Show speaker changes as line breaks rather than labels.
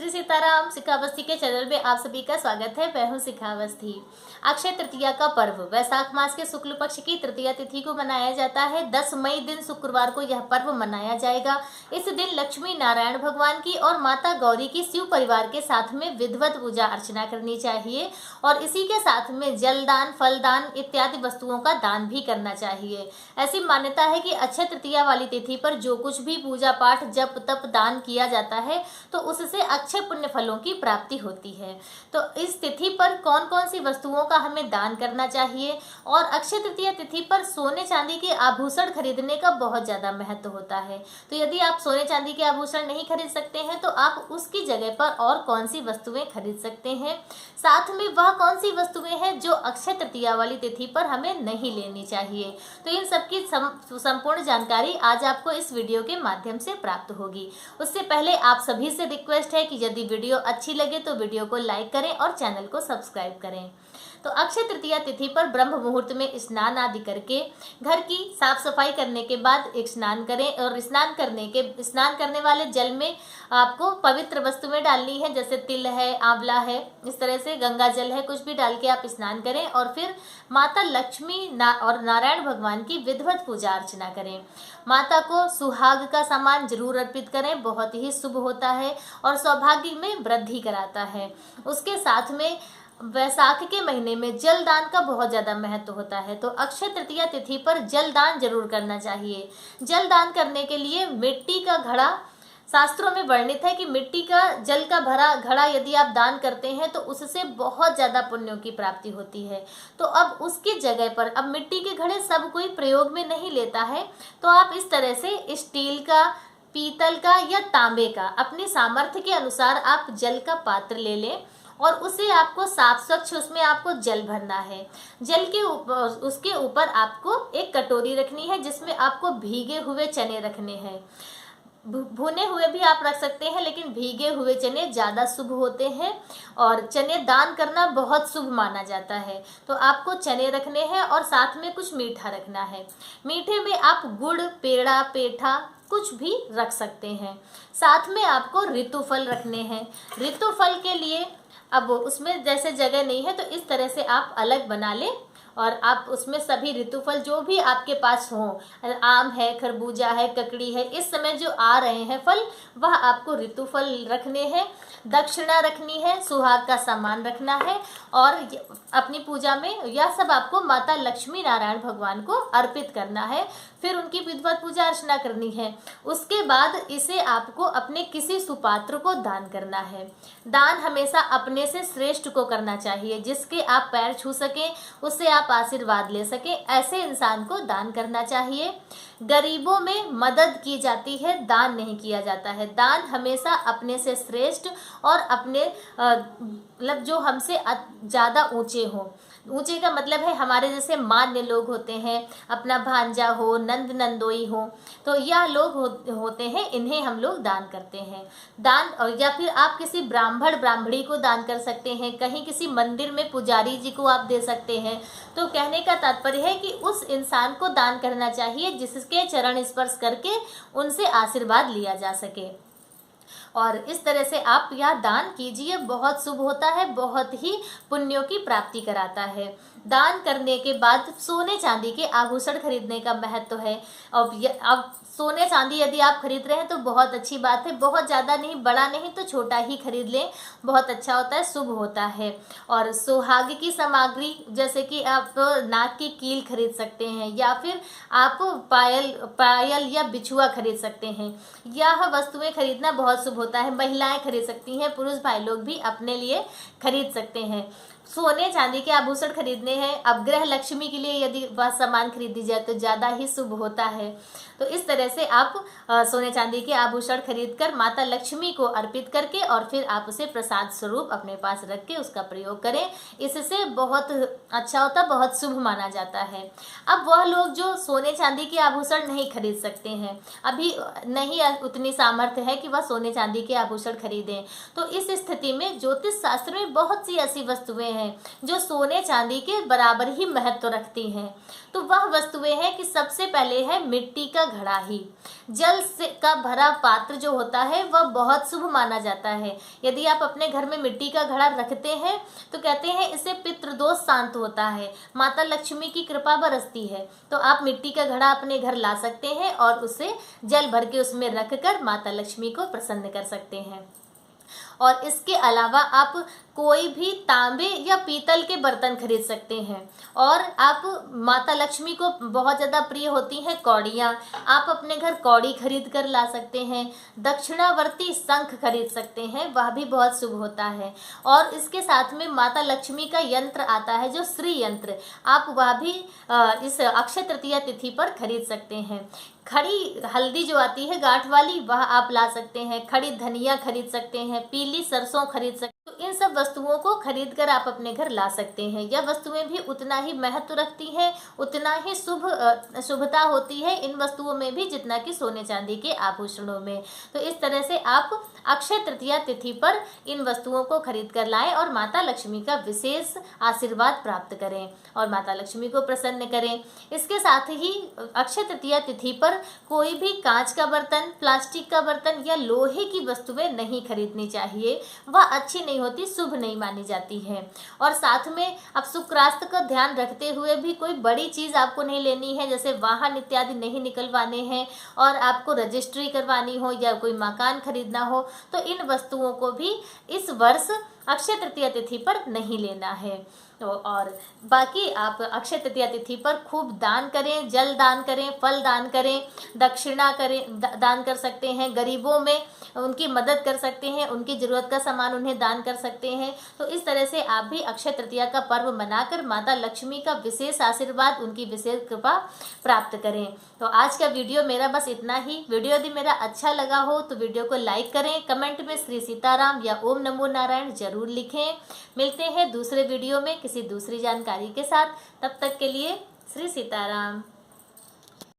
श्री सीताराम। शिखा अवस्थी के चैनल में आप सभी का स्वागत है। मैं हूं शिखा अवस्थी। अक्षय तृतीया का पर्व वैशाख मास के शुक्ल पक्ष की तृतीया तिथि को मनाया जाता है। 10 मई दिन शुक्रवार को यह पर्व मनाया जाएगा। इस दिन लक्ष्मी नारायण भगवान की और माता गौरी की शिव परिवार के साथ में विधिवत पूजा अर्चना करनी चाहिए और इसी के साथ में जलदान, फलदान इत्यादि वस्तुओं का दान भी करना चाहिए। ऐसी मान्यता है कि अक्षय तृतीया वाली तिथि पर जो कुछ भी पूजा पाठ, जप, तप, दान किया जाता है तो उससे अक्षय पुण्य फलों की प्राप्ति होती है। तो इस तिथि पर कौन कौन सी वस्तुओं का हमें दान करना चाहिए और अक्षय तृतीया तिथि पर सोने चांदी के आभूषण खरीदने का बहुत ज़्यादा महत्व होता है। तो यदि आप सोने चांदी के आभूषण नहीं खरीद सकते हैं तो आप उसकी जगह पर और कौन सी वस्तुएं खरीद सकते हैं, साथ में वह कौन सी वस्तुएं हैं जो अक्षय तृतीया वाली तिथि पर हमें नहीं लेनी चाहिए। तो इन सबकी संपूर्ण जानकारी आज आपको इस वीडियो के माध्यम से प्राप्त होगी। उससे पहले आप सभी से रिक्वेस्ट है कि यदि वीडियो अच्छी लगे तो वीडियो को लाइक करें और चैनल को सब्सक्राइब करें। तो अक्षय तृतीया तिथि पर ब्रह्म मुहूर्त में स्नान आदि करके घर की साफ सफाई करने के बाद एक स्नान करें और स्नान करने वाले जल में आपको पवित्र वस्तुएं डालनी है, जैसे तिल है, आंवला है, इस तरह से गंगा जल है, कुछ भी डाल के आप स्नान करें और फिर माता लक्ष्मी और नारायण भगवान की विधिवत पूजा अर्चना करें। माता को सुहाग का सामान जरूर अर्पित करें, बहुत ही शुभ होता है और सौभाग्य में वृद्धि कराता है। उसके साथ में वैशाख के महीने में जल दान का बहुत ज़्यादा महत्व होता है। तो अक्षय तृतीया तिथि पर जल दान जरूर करना चाहिए। जल दान करने के लिए मिट्टी का घड़ा, शास्त्रों में वर्णित है कि मिट्टी का जल का भरा घड़ा यदि आप दान करते हैं तो उससे बहुत ज़्यादा पुण्यों की प्राप्ति होती है। तो अब उसकी जगह पर, अब मिट्टी के घड़े सब कोई प्रयोग में नहीं लेता है, तो आप इस तरह से स्टील का, पीतल का या तांबे का अपनी सामर्थ्य के अनुसार आप जल का पात्र ले लें और उसे आपको साफ स्वच्छ उसमें आपको जल भरना है। जल के ऊपर, उसके ऊपर आपको एक कटोरी रखनी है जिसमें आपको भीगे हुए चने रखने हैं। भुने हुए भी आप रख सकते हैं लेकिन भीगे हुए चने ज़्यादा शुभ होते हैं और चने दान करना बहुत शुभ माना जाता है। तो आपको चने रखने हैं और साथ में कुछ मीठा रखना है। मीठे में आप गुड़, पेड़ा, पेठा कुछ भी रख सकते हैं। साथ में आपको ऋतु फल रखने हैं। ऋतु फल के लिए अब उसमें जैसे जगह नहीं है तो इस तरह से आप अलग बना लें और आप उसमें सभी ऋतुफल जो भी आपके पास हो, आम है, खरबूजा है, ककड़ी है, इस समय जो आ रहे हैं फल, वह आपको ऋतुफल रखने हैं। दक्षिणा रखनी है, सुहाग का सामान रखना है और अपनी पूजा में यह सब आपको माता लक्ष्मी नारायण भगवान को अर्पित करना है। फिर उनकी विधिवत पूजा अर्चना करनी है। उसके बाद इसे आपको अपने किसी सुपात्र को दान करना है। दान हमेशा अपने से श्रेष्ठ को करना चाहिए, जिसके आप पैर छू सकें, उससे आप आशीर्वाद ले सकें, ऐसे इंसान को दान करना चाहिए। गरीबों में मदद की जाती है, दान नहीं किया जाता है। दान हमेशा अपने से श्रेष्ठ और अपने मतलब जो हमसे ज़्यादा ऊंचे हों। ऊंचे का मतलब है हमारे जैसे मान्य लोग होते हैं, अपना भांजा हो, नंद नंदोई हो, तो यह लोग होते हैं, इन्हें हम लोग दान करते हैं। दान और या फिर आप किसी ब्राह्मण ब्राह्मणी को दान कर सकते हैं, कहीं किसी मंदिर में पुजारी जी को आप दे सकते हैं। तो कहने का तात्पर्य है कि उस इंसान को दान करना चाहिए जिसके चरण स्पर्श करके उनसे आशीर्वाद लिया जा सके। और इस तरह से आप यह दान कीजिए, बहुत शुभ होता है, बहुत ही पुण्यों की प्राप्ति कराता है। दान करने के बाद सोने चांदी के आभूषण खरीदने का महत्व है। अब सोने चांदी यदि आप खरीद रहे हैं तो बहुत अच्छी बात है, बहुत ज़्यादा नहीं, बड़ा नहीं तो छोटा ही खरीद लें, बहुत अच्छा होता है, शुभ होता है। और सुहाग की सामग्री जैसे कि आप नाक की कील खरीद सकते हैं या फिर आप पायल या बिछुआ खरीद सकते हैं। यह वस्तुएं खरीदना बहुत शुभ होता है। महिलाएं खरीद सकती हैं, पुरुष भाई लोग भी अपने लिए खरीद सकते हैं। सोने चांदी के आभूषण खरीदने हैं। अब गृह लक्ष्मी के लिए यदि वह सामान खरीदी जाए तो ज़्यादा ही शुभ होता है। तो इस तरह से आप सोने चांदी के आभूषण खरीदकर माता लक्ष्मी को अर्पित करके और फिर आप उसे प्रसाद स्वरूप अपने पास रख के उसका प्रयोग करें। इससे बहुत अच्छा होता, बहुत शुभ माना जाता है। अब वह लोग जो सोने चांदी के आभूषण नहीं खरीद सकते हैं, अभी नहीं उतनी सामर्थ्य है कि वह सोने चांदी के आभूषण खरीदें, तो इस स्थिति में ज्योतिष शास्त्र में बहुत सी ऐसी वस्तुएं हैं जो सोने चांदी के बराबर ही महत्व रखती हैं। तो वह वस्तुएं हैं कि सबसे पहले है मिट्टी का घड़ा ही। जल से का भरा पात्र जो होता है वह बहुत शुभ माना जाता है। यदि आप अपने घर में मिट्टी का घड़ा रखते हैं तो कहते हैं इससे पितृदोष शांत होता है, माता लक्ष्मी की कृपा बरसती है। तो आप मिट्टी का घड़ा अपने घर ला सकते हैं और उसे जल भर के उसमें रखकर माता लक्ष्मी को प्रसन्न कर सकते हैं। और इसके अलावा आप कोई भी तांबे या पीतल के बर्तन खरीद सकते हैं। और आप माता लक्ष्मी को बहुत ज़्यादा प्रिय होती हैं कौड़ियाँ, आप अपने घर कौड़ी खरीद कर ला सकते हैं। दक्षिणावर्ती शंख खरीद सकते हैं, वह भी बहुत शुभ होता है। और इसके साथ में माता लक्ष्मी का यंत्र आता है जो श्री यंत्र, आप वह भी इस अक्षय तृतीया तिथि पर खरीद सकते हैं। खड़ी हल्दी जो आती है गांठ वाली वह आप ला सकते हैं। खड़ी धनिया खरीद सकते हैं, पीली सरसों खरीद सकते हैं। तो इन सब वस्तुओं को खरीद कर आप अपने घर ला सकते हैं। यह वस्तुएं भी उतना ही महत्व रखती हैं, उतना ही शुभता होती है इन वस्तुओं में भी जितना कि सोने चांदी के आभूषणों में। तो इस तरह से आप अक्षय तृतीया तिथि पर इन वस्तुओं को खरीद कर लाएं और माता लक्ष्मी का विशेष आशीर्वाद प्राप्त करें और माता लक्ष्मी को प्रसन्न करें। इसके साथ ही अक्षय तृतीया तिथि पर कोई भी कांच का बर्तन, प्लास्टिक का बर्तन या लोहे की वस्तुएं नहीं खरीदनी चाहिए, वह अच्छी नहीं होती, शुभ नहीं मानी जाती है। और साथ में अब शुक्रास्त का ध्यान रखते हुए भी कोई बड़ी चीज़ आपको नहीं लेनी है, जैसे वाहन इत्यादि नहीं निकलवाने हैं और आपको रजिस्ट्री करवानी हो या कोई मकान खरीदना हो, तो इन वस्तुओं को भी इस वर्ष अक्षय तृतीया तिथि पर नहीं लेना है। तो और बाकी आप अक्षय तृतीया तिथि पर खूब दान करें, जल दान करें, फल दान करें, दक्षिणा करें, दान कर सकते हैं, गरीबों में उनकी मदद कर सकते हैं, उनकी ज़रूरत का सामान उन्हें दान कर सकते हैं। तो इस तरह से आप भी अक्षय तृतीया का पर्व मनाकर माता लक्ष्मी का विशेष आशीर्वाद, उनकी विशेष कृपा प्राप्त करें। तो आज का वीडियो मेरा बस इतना ही। वीडियो यदि मेरा अच्छा लगा हो तो वीडियो को लाइक करें, कमेंट में श्री सीताराम या ओम नमो नारायण जरूर लिखें। मिलते हैं दूसरे वीडियो में किसी दूसरी जानकारी के साथ, तब तक के लिए श्री सीताराम।